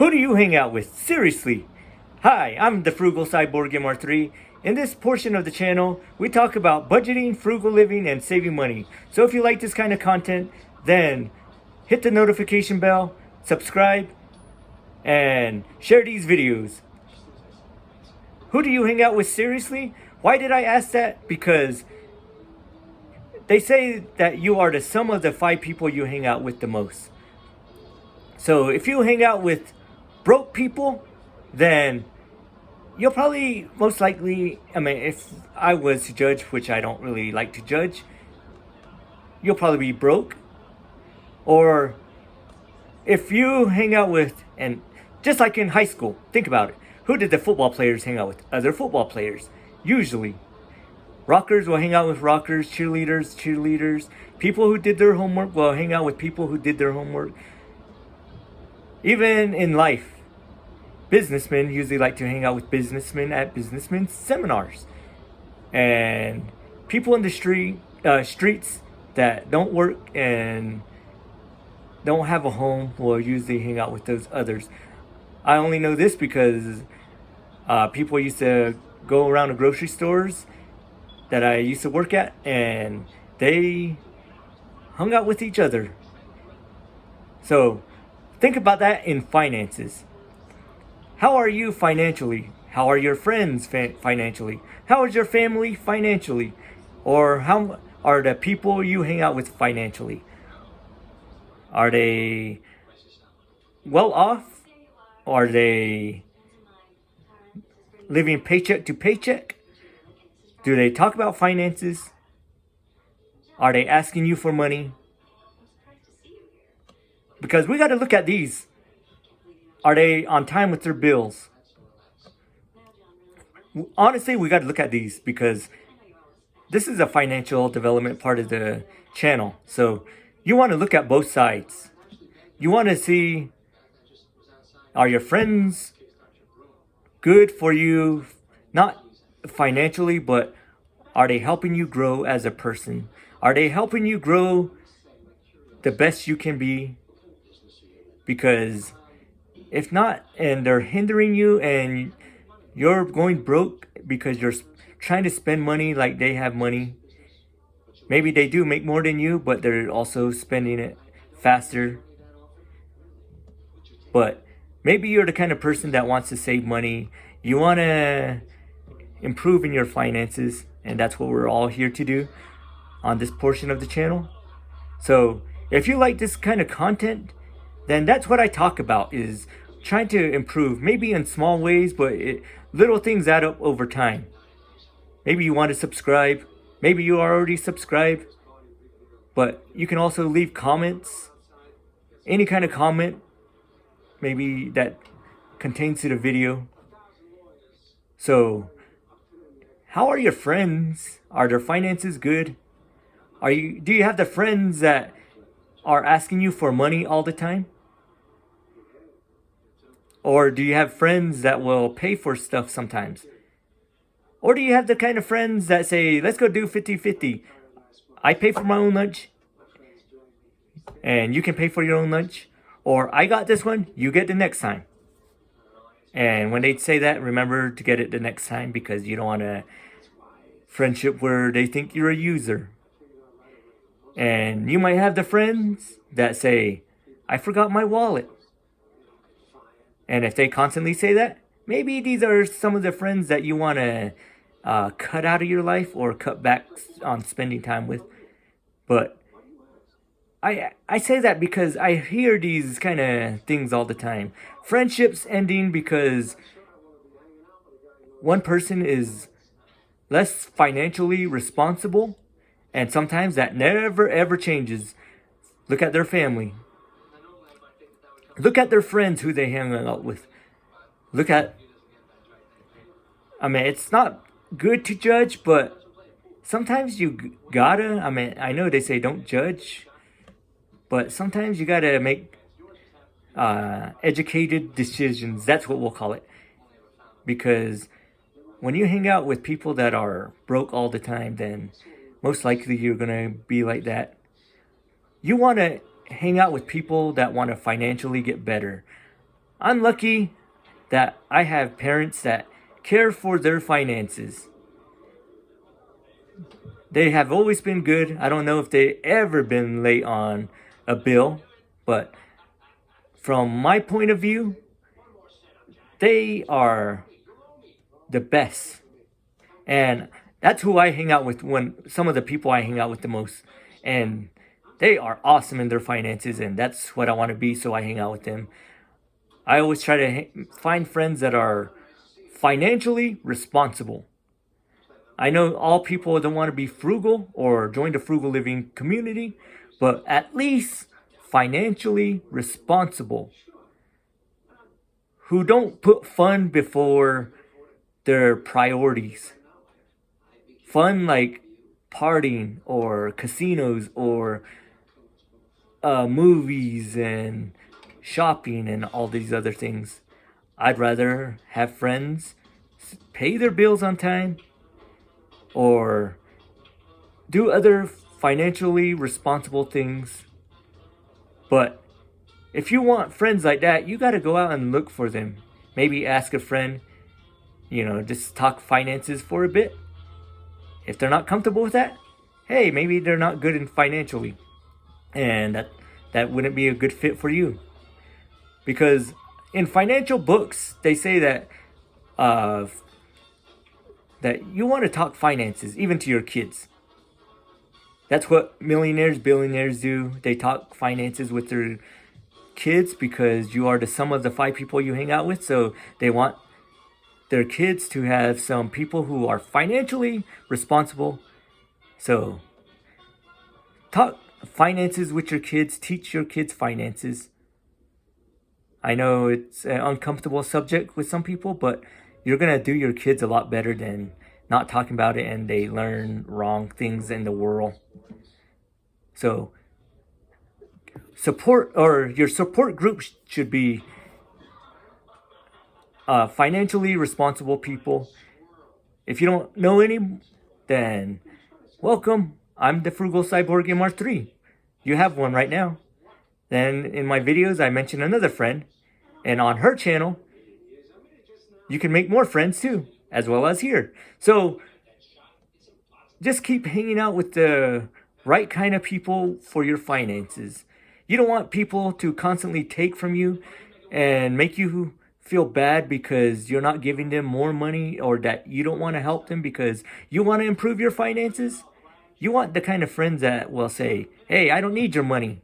Who do you hang out with? Seriously. Hi, I'm the Frugal Cyborg MR3. In this portion of the channel, we talk about budgeting, frugal living, and saving money. So if you like this kind of content, then hit the notification bell, subscribe, and share these videos. Who do you hang out with? Seriously? Why did I ask that? Because they say that you are the sum of the 5 people you hang out with the most. So if you hang out with broke people, then you'll probably most likely, if I was to judge, which I don't really like to judge, you'll probably be broke. Or if you hang out with, and just like in high school, think about it. Who did the football players hang out with? Other football players, usually. Rockers will hang out with rockers, cheerleaders. People who did their homework will hang out with people who did their homework. Even in life, businessmen usually like to hang out with businessmen at businessmen seminars. And people in the streets that don't work and don't have a home will usually hang out with those others. I only know this because people used to go around the grocery stores that I used to work at, and they hung out with each other. So think about that in finances. How are you financially? How are your friends financially? How is your family financially? Or how are the people you hang out with financially? Are they well off? Are they living paycheck to paycheck? Do they talk about finances? Are they asking you for money? Because we got to look at these. Are they on time with their bills? Honestly, we got to look at these because this is a financial development part of the channel. So you want to look at both sides. You want to see, are your friends good for you? Not financially, but are they helping you grow as a person? Are they helping you grow the best you can be? Because if not, and they're hindering you and you're going broke because you're trying to spend money like they have money. Maybe they do make more than you, but they're also spending it faster. But maybe you're the kind of person that wants to save money. You want to improve in your finances, and that's what we're all here to do on this portion of the channel. So if you like this kind of content, then that's what I talk about, is trying to improve, maybe in small ways, but little things add up over time. Maybe you want to subscribe. Maybe you are already subscribed. But you can also leave comments. Any kind of comment, maybe that contains to the video. So, how are your friends? Are their finances good? Do you have the friends that are asking you for money all the time? Or do you have friends that will pay for stuff sometimes? Or do you have the kind of friends that say, let's go do 50-50. I pay for my own lunch, and you can pay for your own lunch. Or I got this one, you get the next time. And when they say that, remember to get it the next time, because you don't want a friendship where they think you're a user. And you might have the friends that say, I forgot my wallet. And if they constantly say that, maybe these are some of the friends that you want to cut out of your life or cut back on spending time with. But I say that because I hear these kind of things all the time. Friendships ending because one person is less financially responsible, and sometimes that never ever changes. Look at their family. Look at their friends who they hang out with. It's not good to judge, but sometimes you gotta. I know they say don't judge, but sometimes you gotta make educated decisions. That's what we'll call it. Because when you hang out with people that are broke all the time, then most likely you're gonna be like that. You want to hang out with people that want to financially get better. I'm lucky that I have parents that care for their finances. They have always been good. I don't know if they ever been late on a bill, but from my point of view, they are the best. And that's who I hang out with, when some of the people I hang out with the most. And they are awesome in their finances, and that's what I want to be, so I hang out with them. I always try to find friends that are financially responsible. I know all people don't want to be frugal or join the frugal living community, but at least financially responsible, who don't put fun before their priorities. Fun like partying or casinos or movies and shopping and all these other things. I'd rather have friends pay their bills on time or do other financially responsible things. But if you want friends like that, you got to go out and look for them. Maybe ask a friend, just talk finances for a bit. If they're not comfortable with that, hey, maybe they're not good in financially, and that wouldn't be a good fit for you. Because in financial books, they say that that you want to talk finances even to your kids. That's what millionaires, billionaires do. They talk finances with their kids because you are the sum of the 5 people you hang out with. So they want their kids to have some people who are financially responsible. So talk finances with your kids. Teach your kids finances. I know it's an uncomfortable subject with some people, but you're going to do your kids a lot better than not talking about it and they learn wrong things in the world. So your support group should be financially responsible people. If you don't know any, then welcome. I'm the Frugal Cyborg MR3. You have one right now. Then in my videos, I mention another friend. And on her channel, you can make more friends too, as well as here. So just keep hanging out with the right kind of people for your finances. You don't want people to constantly take from you and make you feel bad because you're not giving them more money, or that you don't want to help them because you want to improve your finances. You want the kind of friends that will say, hey, I don't need your money.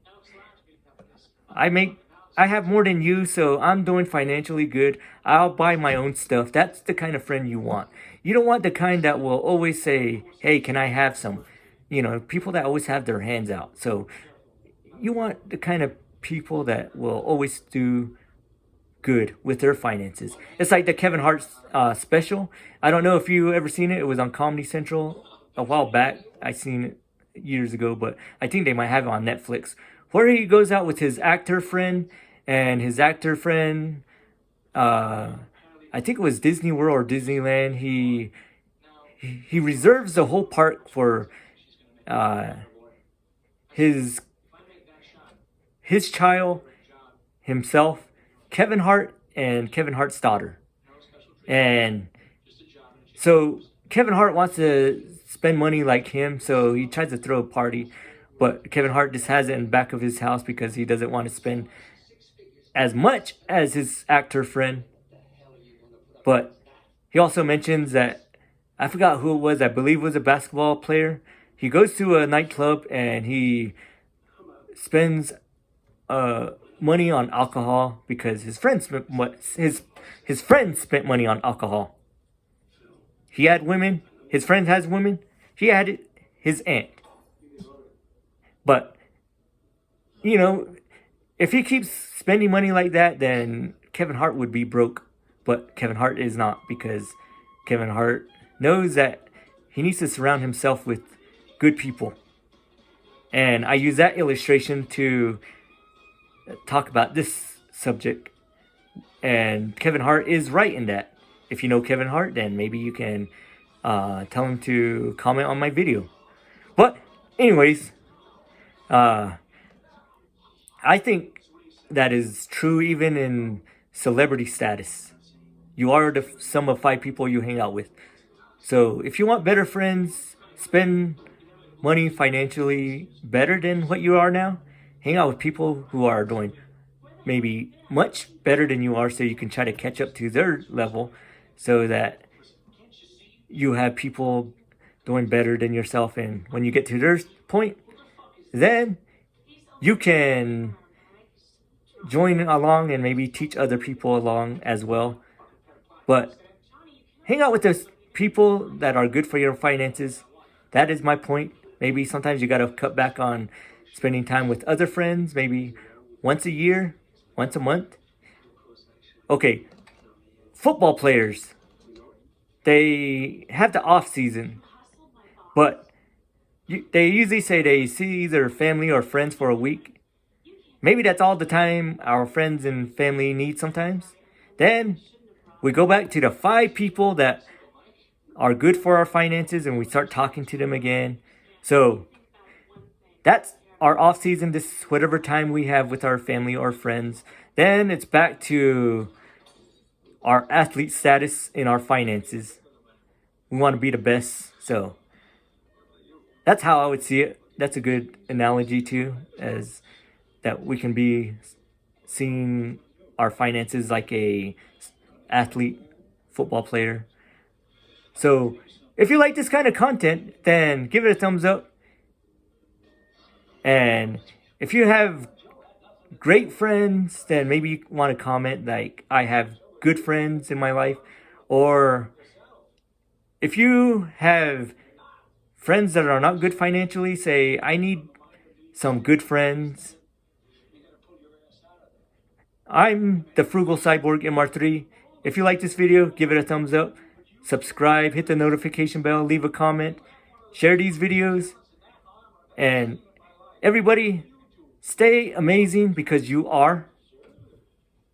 I have more than you, so I'm doing financially good. I'll buy my own stuff. That's the kind of friend you want. You don't want the kind that will always say, hey, can I have some? People that always have their hands out. So you want the kind of people that will always do good with their finances. It's like the Kevin Hart special. I don't know if you ever seen it. It was on Comedy Central a while back. I seen it years ago, but I think they might have it on Netflix, where he goes out with his actor friend, and his actor friend, I think it was Disney World or Disneyland. He reserves the whole park for his child, himself, Kevin Hart, and Kevin Hart's daughter. And so Kevin Hart wants to spend money like him, so he tries to throw a party, but Kevin Hart just has it in the back of his house because he doesn't want to spend as much as his actor friend. But he also mentions that, I forgot who it was, I believe it was a basketball player. He goes to a nightclub and he spends money on alcohol because his friend spent money on alcohol. He had women. His friend has women. He had his aunt. But if he keeps spending money like that, then Kevin Hart would be broke. But Kevin Hart is not, because Kevin Hart knows that he needs to surround himself with good people. And I use that illustration to talk about this subject. And Kevin Hart is right in that. If you know Kevin Hart, then maybe you can tell him to comment on my video. But anyways, I think that is true even in celebrity status. You are the sum of 5 people you hang out with. So if you want better friends, spend money financially better than what you are now, hang out with people who are doing maybe much better than you are, so you can try to catch up to their level, so that you have people doing better than yourself. And when you get to their point, then you can join along and maybe teach other people along as well. But hang out with those people that are good for your finances. That is my point. Maybe sometimes you got to cut back on spending time with other friends, maybe once a year, once a month. Okay, football players, they have the off season, but they usually say they see their family or friends for a week. Maybe that's all the time our friends and family need sometimes. Then we go back to the 5 people that are good for our finances, and we start talking to them again. So that's our off season, this whatever time we have with our family or friends. Then it's back to our athlete status in our finances. We want to be the best. So that's how I would see it. That's a good analogy too, as that we can be seeing our finances like a athlete, football player. So if you like this kind of content, then give it a thumbs up. And if you have great friends, then maybe you want to comment like, I have good friends in my life. Or if you have friends that are not good financially, say, I need some good friends. I'm the Frugal Cyborg MR3. If you like this video, give it a thumbs up. Subscribe, hit the notification bell, leave a comment, share these videos. And everybody, stay amazing, because you are.